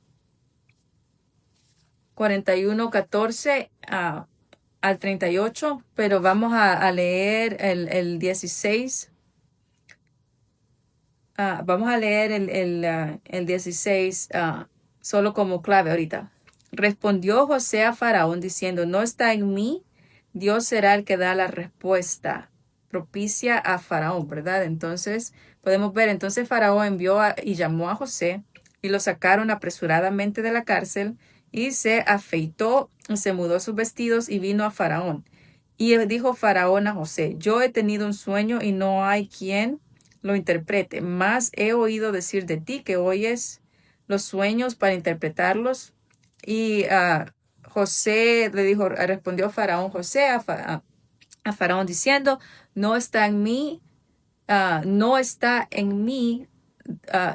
41, 14 al 38, pero vamos a leer el 16 Vamos a leer el 16 solo como clave ahorita. Respondió José a Faraón diciendo, no está en mí, Dios será el que da la respuesta propicia a Faraón, ¿verdad? Entonces podemos ver, entonces Faraón y llamó a José y lo sacaron apresuradamente de la cárcel y se afeitó, se mudó sus vestidos y vino a Faraón. Y dijo Faraón a José, yo he tenido un sueño y no hay quien lo interprete, mas he oído decir de ti que oyes los sueños para interpretarlos. Y José le dijo, respondió Faraón José a Faraón diciendo, no está en mí, no está en mí,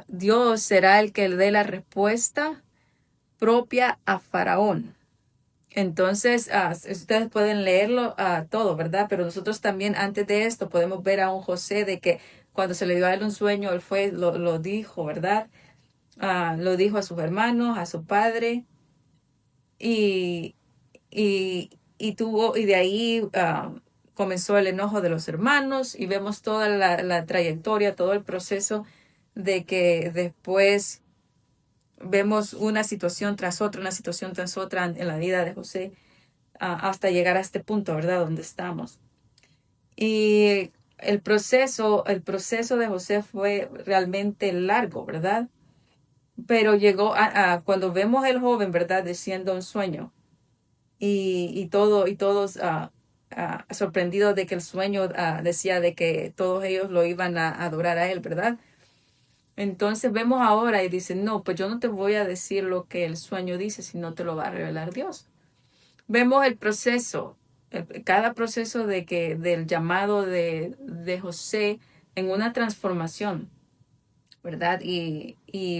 Dios será el que le dé la respuesta propia a Faraón. Entonces, ustedes pueden leerlo todo, ¿verdad? Pero nosotros también antes de esto podemos ver a un José de que cuando se le dio a él un sueño, él fue, lo dijo, ¿verdad? Lo dijo a sus hermanos, a su padre, y, y de ahí comenzó el enojo de los hermanos, y vemos toda la trayectoria, todo el proceso de que después vemos una situación tras otra en la vida de José hasta llegar a este punto, ¿verdad? Donde estamos. Y el proceso de José fue realmente largo, ¿verdad? Pero llegó cuando vemos el joven, ¿verdad? Diciendo un sueño y todos sorprendidos de que el sueño decía de que todos ellos lo iban a adorar a él, ¿verdad? Entonces vemos ahora y dicen, no, pues yo no te voy a decir lo que el sueño dice, sino te lo va a revelar Dios. Vemos el proceso, cada proceso del llamado de José en una transformación, ¿verdad? Y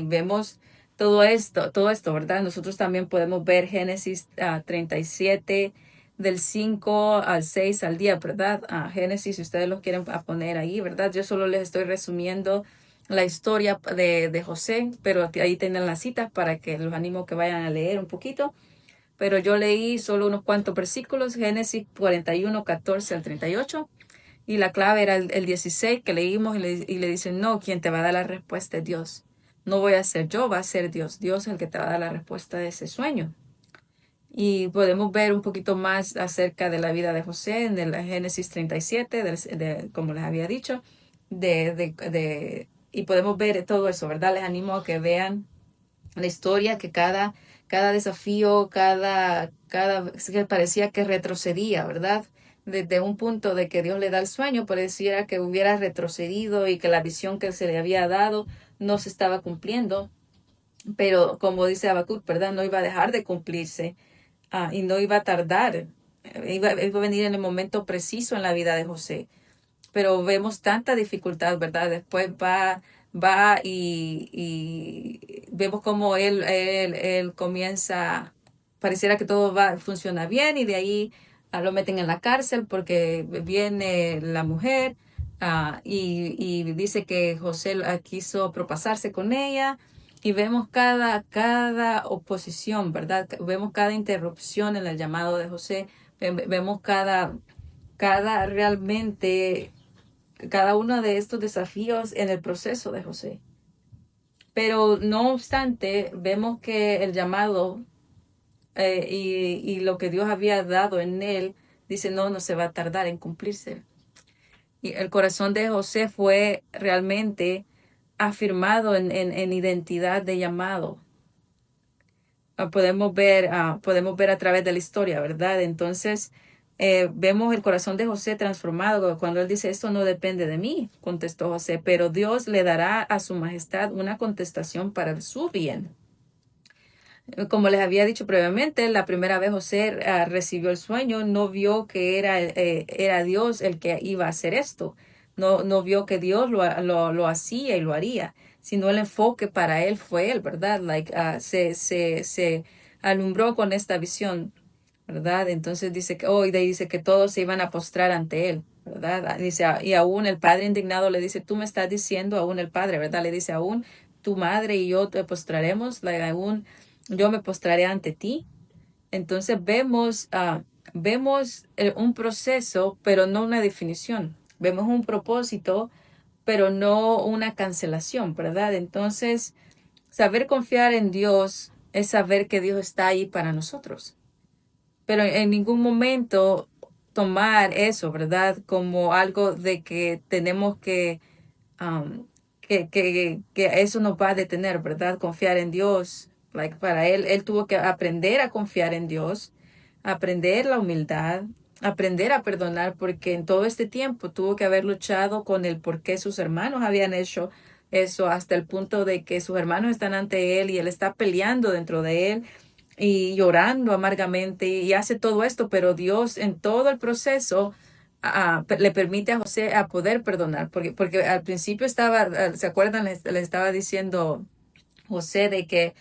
vemos todo esto, ¿verdad? Nosotros también podemos ver Génesis 37, del 5 al 6 al día, ¿verdad? Génesis, si ustedes lo quieren poner ahí, ¿verdad? Yo solo les estoy resumiendo la historia de José, pero ahí tienen las citas para que los animo que vayan a leer un poquito, pero yo leí solo unos cuantos versículos, Génesis 41, 14 al 38, y la clave era el 16 que leímos y le dicen, no, quien te va a dar la respuesta es Dios. No voy a ser yo, va a ser Dios. Dios es el que te va a dar la respuesta de ese sueño. Y podemos ver un poquito más acerca de la vida de José en el Génesis 37, como les había dicho, y podemos ver todo eso, ¿verdad? Les animo a que vean la historia, que cada desafío, que parecía que retrocedía, ¿verdad? Desde un punto de que Dios le da el sueño, pareciera que hubiera retrocedido y que la visión que se le había dado no se estaba cumpliendo, pero como dice Habacuc, ¿verdad? No iba a dejar de cumplirse, y no iba a tardar, iba a venir en el momento preciso en la vida de José, pero vemos tanta dificultad, ¿verdad? Después va y vemos como él comienza, pareciera que todo funciona bien y de ahí lo meten en la cárcel porque viene la mujer y dice que José quiso propasarse con ella y vemos cada oposición, ¿verdad? Vemos cada interrupción en el llamado de José, vemos realmente cada uno de estos desafíos en el proceso de José. Pero no obstante, vemos que el llamado y lo que Dios había dado en él, dice, no, no se va a tardar en cumplirse. Y el corazón de José fue realmente afirmado en identidad de llamado. Podemos ver a través de la historia, ¿verdad? Entonces, vemos el corazón de José transformado cuando él dice, esto no depende de mí, contestó José, pero Dios le dará a su majestad una contestación para su bien. Como les había dicho previamente, la primera vez José recibió el sueño, no vio que era Dios el que iba a hacer esto. No vio que Dios lo hacía y lo haría, sino el enfoque para él fue él, ¿verdad? Se alumbró con esta visión, ¿verdad? Entonces dice que, y de ahí dice que todos se iban a postrar ante él, ¿verdad? Dice, y aún el padre indignado le dice, tú me estás diciendo, aún el padre, ¿verdad? Le dice, aún tu madre y yo te postraremos, aún yo me postraré ante ti. Entonces vemos un proceso, pero no una definición. Vemos un propósito, pero no una cancelación, ¿verdad? Entonces, saber confiar en Dios es saber que Dios está ahí para nosotros, pero en ningún momento tomar eso, ¿verdad? Como algo de que tenemos um, que eso nos va a detener, ¿verdad? Confiar en Dios. Like, para él tuvo que aprender a confiar en Dios, aprender la humildad, aprender a perdonar, porque en todo este tiempo tuvo que haber luchado con el por qué sus hermanos habían hecho eso, hasta el punto de que sus hermanos están ante él y él está peleando dentro de él y llorando amargamente y hace todo esto, pero Dios en todo el proceso le permite a José a poder perdonar, porque al principio estaba, ¿se acuerdan? Le estaba diciendo José de que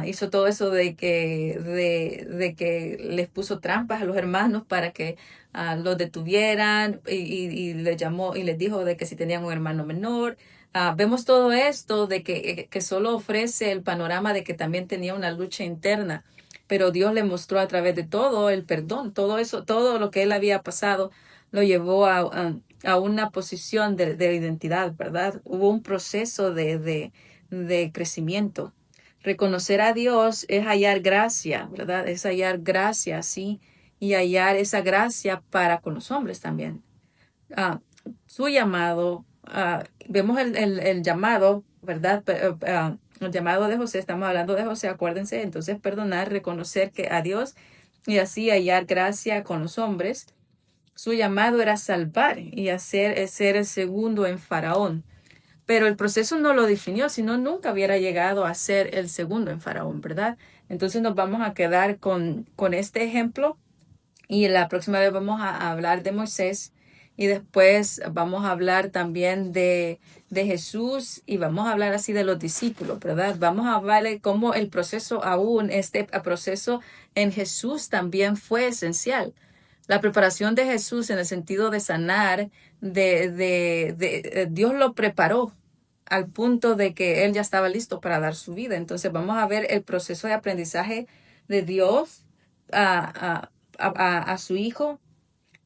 hizo todo eso de que les puso trampas a los hermanos para que los detuvieran y les llamó y les dijo de que si tenían un hermano menor. Vemos todo esto de que solo ofrece el panorama de que también tenía una lucha interna, pero Dios le mostró a través de todo el perdón, todo eso, todo lo que él había pasado, lo llevó a una posición de identidad, ¿verdad? Hubo un proceso de crecimiento. Reconocer a Dios es hallar gracia, ¿verdad? Es hallar gracia, sí, y hallar esa gracia para con los hombres también. Ah, Su llamado, vemos el llamado, ¿verdad? El llamado de José, estamos hablando de José, acuérdense, entonces perdonar, reconocer que a Dios y así hallar gracia con los hombres. Su llamado era salvar y hacer ser el segundo en Faraón. Pero el proceso no lo definió, si no, nunca hubiera llegado a ser el segundo en Faraón, ¿verdad? Entonces nos vamos a quedar con este ejemplo y la próxima vez vamos a hablar de Moisés y después vamos a hablar también de Jesús y vamos a hablar así de los discípulos, ¿verdad? Vamos a hablar de cómo el proceso aún, este proceso en Jesús también fue esencial. La preparación de Jesús en el sentido de sanar, Dios lo preparó al punto de que él ya estaba listo para dar su vida. Entonces vamos a ver el proceso de aprendizaje de Dios a su hijo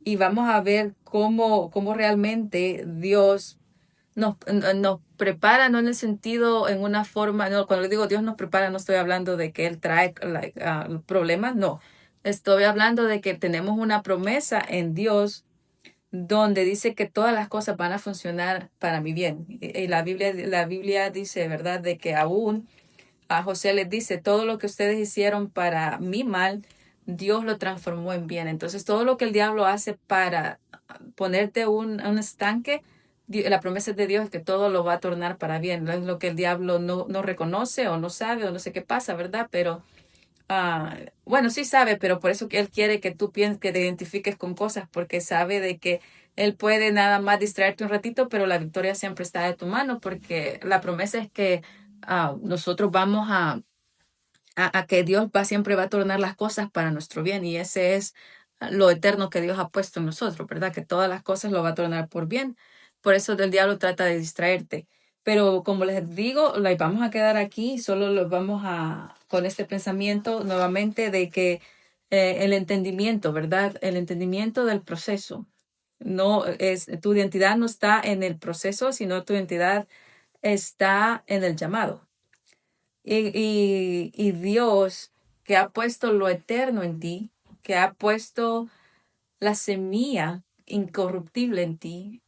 y vamos a ver cómo realmente Dios nos prepara, no en el sentido, en una forma, no, cuando le digo Dios nos prepara, no estoy hablando de que Él trae problemas, no. Estoy hablando de que tenemos una promesa en Dios donde dice que todas las cosas van a funcionar para mi bien. Y la Biblia dice, ¿verdad?, de que aún a José les dice, todo lo que ustedes hicieron para mi mal, Dios lo transformó en bien. Entonces, todo lo que el diablo hace para ponerte un estanque, la promesa de Dios es que todo lo va a tornar para bien. No es lo que el diablo no reconoce o no sabe o no sé qué pasa, ¿verdad? Pero, bueno, sí sabe, pero por eso que él quiere que tú pienses, que te identifiques con cosas, porque sabe de que él puede nada más distraerte un ratito, pero la victoria siempre está de tu mano, porque la promesa es que nosotros vamos a que Dios siempre va a tornar las cosas para nuestro bien y ese es lo eterno que Dios ha puesto en nosotros, ¿verdad? Que todas las cosas lo va a tornar por bien. Por eso el diablo trata de distraerte. Pero como les digo, vamos a quedar aquí, solo los vamos con este pensamiento nuevamente de que el entendimiento, ¿verdad? El entendimiento del proceso. No es, tu identidad no está en el proceso, sino tu identidad está en el llamado. Y Dios que ha puesto lo eterno en ti, que ha puesto la semilla incorruptible en ti,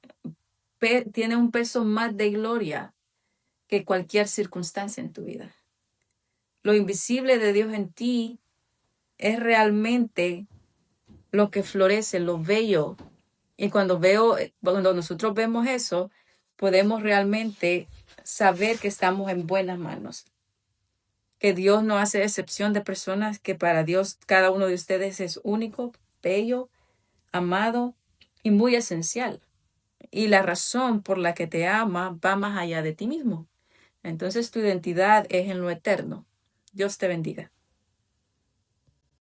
tiene un peso más de gloria que cualquier circunstancia en tu vida. Lo invisible de Dios en ti es realmente lo que florece, lo bello. Y cuando nosotros vemos eso, podemos realmente saber que estamos en buenas manos, que Dios no hace excepción de personas, que para Dios cada uno de ustedes es único, bello, amado y muy esencial. Y la razón por la que te ama va más allá de ti mismo. Entonces tu identidad es en lo eterno. Dios te bendiga.